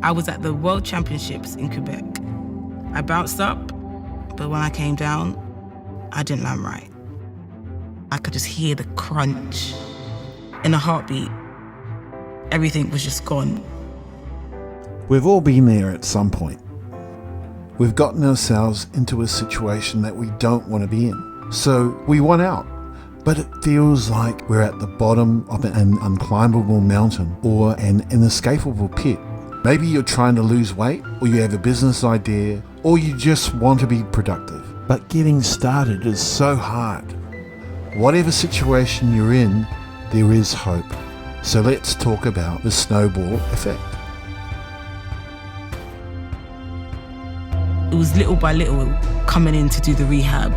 I was at the World Championships in Quebec. I bounced up, but when I came down, I didn't land right. I could just hear the crunch. In a heartbeat, everything was just gone. We've all been there at some point. We've gotten ourselves into a situation that we don't want to be in. So we want out, but it feels like we're at the bottom of an unclimbable mountain or an inescapable pit. Maybe you're trying to lose weight, or you have a business idea, or you just want to be productive. But getting started is so hard. Whatever situation you're in, there is hope. So let's talk about the snowball effect. It was little by little coming in to do the rehab.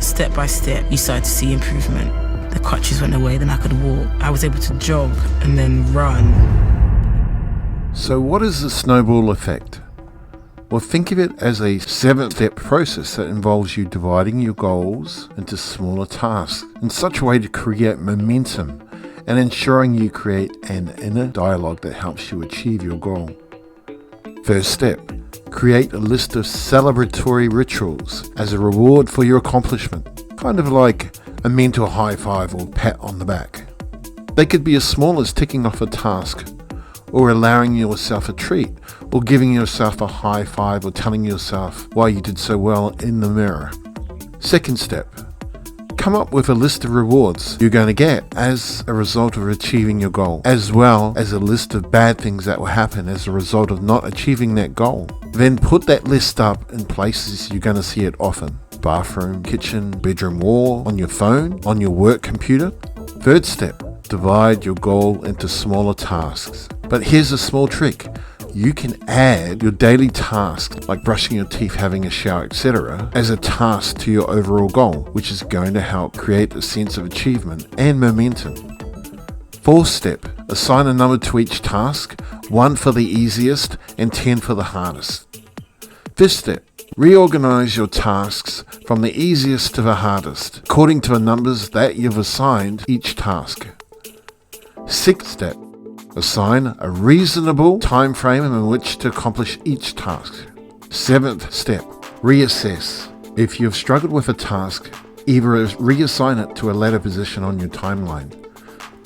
Step by step, you started to see improvement. The crutches went away, then I could walk. I was able to jog and then run. So what is the snowball effect? Well, think of it as a 7-step process that involves you dividing your goals into smaller tasks in such a way to create momentum and ensuring you create an inner dialogue that helps you achieve your goal. First step, create a list of celebratory rituals as a reward for your accomplishment, kind of like a mental high five or pat on the back. They could be as small as ticking off a task, or allowing yourself a treat, or giving yourself a high five, or telling yourself why you did so well in the mirror. Second step, come up with a list of rewards you're going to get as a result of achieving your goal, as well as a list of bad things that will happen as a result of not achieving that goal. Then put that list up in places you're going to see it often. Bathroom, kitchen, bedroom wall, on your phone, on your work computer. Third step, divide your goal into smaller tasks. But here's a small trick. You can add your daily tasks, like brushing your teeth, having a shower, etc., as a task to your overall goal, which is going to help create a sense of achievement and momentum. Fourth step, assign a number to each task, 1 for the easiest and 10 for the hardest. Fifth step, reorganize your tasks from the easiest to the hardest, according to the numbers that you've assigned each task. Sixth step, assign a reasonable time frame in which to accomplish each task. Seventh step, reassess. If you've struggled with a task, either reassign it to a later position on your timeline.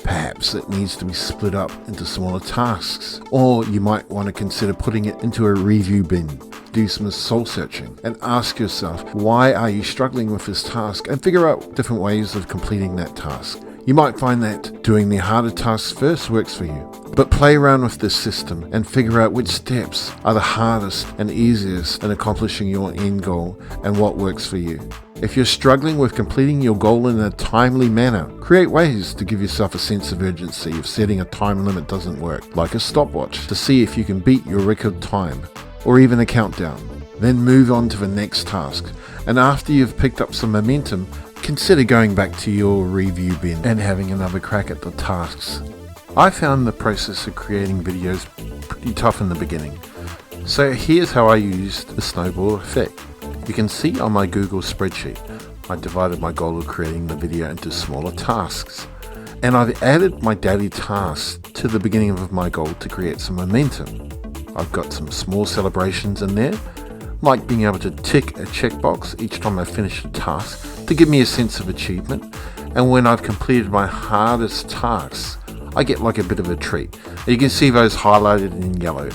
Perhaps it needs to be split up into smaller tasks, or you might want to consider putting it into a review bin. Do some soul searching and ask yourself, why are you struggling with this task, and figure out different ways of completing that task. You might find that doing the harder tasks first works for you, but play around with this system and figure out which steps are the hardest and easiest in accomplishing your end goal and what works for you. If you're struggling with completing your goal in a timely manner, create ways to give yourself a sense of urgency if setting a time limit doesn't work, like a stopwatch to see if you can beat your record time, or even a countdown. Then move on to the next task, and after you've picked up some momentum, consider going back to your review bin and having another crack at the tasks. I found the process of creating videos pretty tough in the beginning. So here's how I used the snowball effect. You can see on my Google spreadsheet, I divided my goal of creating the video into smaller tasks. And I've added my daily tasks to the beginning of my goal to create some momentum. I've got some small celebrations in there, like being able to tick a checkbox each time I finish a task to give me a sense of achievement. And when I've completed my hardest tasks, I get like a bit of a treat. You can see those highlighted in yellow.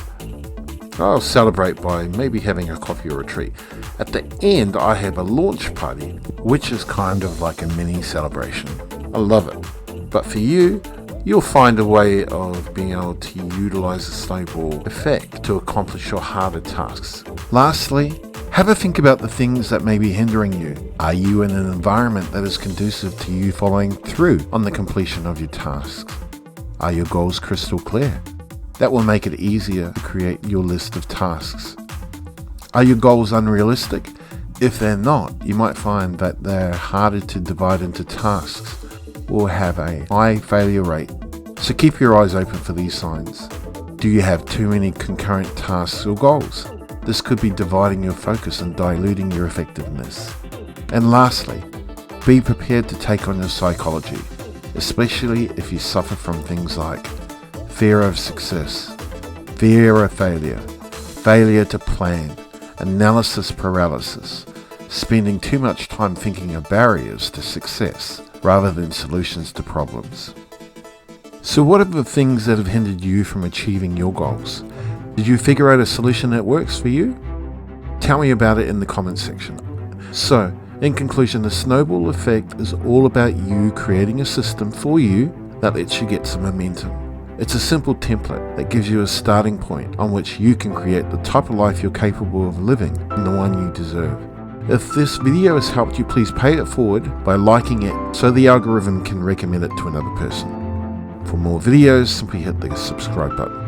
I'll celebrate by maybe having a coffee or a treat. At the end, I have a launch party, which is kind of like a mini celebration. I love it. But for you, you'll find a way of being able to utilize the snowball effect to accomplish your harder tasks. Lastly, have a think about the things that may be hindering you. Are you in an environment that is conducive to you following through on the completion of your tasks? Are your goals crystal clear? That will make it easier to create your list of tasks. Are your goals unrealistic? If they're not, you might find that they're harder to divide into tasks or have a high failure rate. So keep your eyes open for these signs. Do you have too many concurrent tasks or goals? This could be dividing your focus and diluting your effectiveness. And lastly, be prepared to take on your psychology, especially if you suffer from things like fear of success, fear of failure, failure to plan, analysis paralysis, spending too much time thinking of barriers to success rather than solutions to problems. So what are the things that have hindered you from achieving your goals? Did you figure out a solution that works for you? Tell me about it in the comments section. So, in conclusion, the Snowball Effect is all about you creating a system for you that lets you get some momentum. It's a simple template that gives you a starting point on which you can create the type of life you're capable of living and the one you deserve. If this video has helped you, please pay it forward by liking it so the algorithm can recommend it to another person. For more videos, simply hit the subscribe button.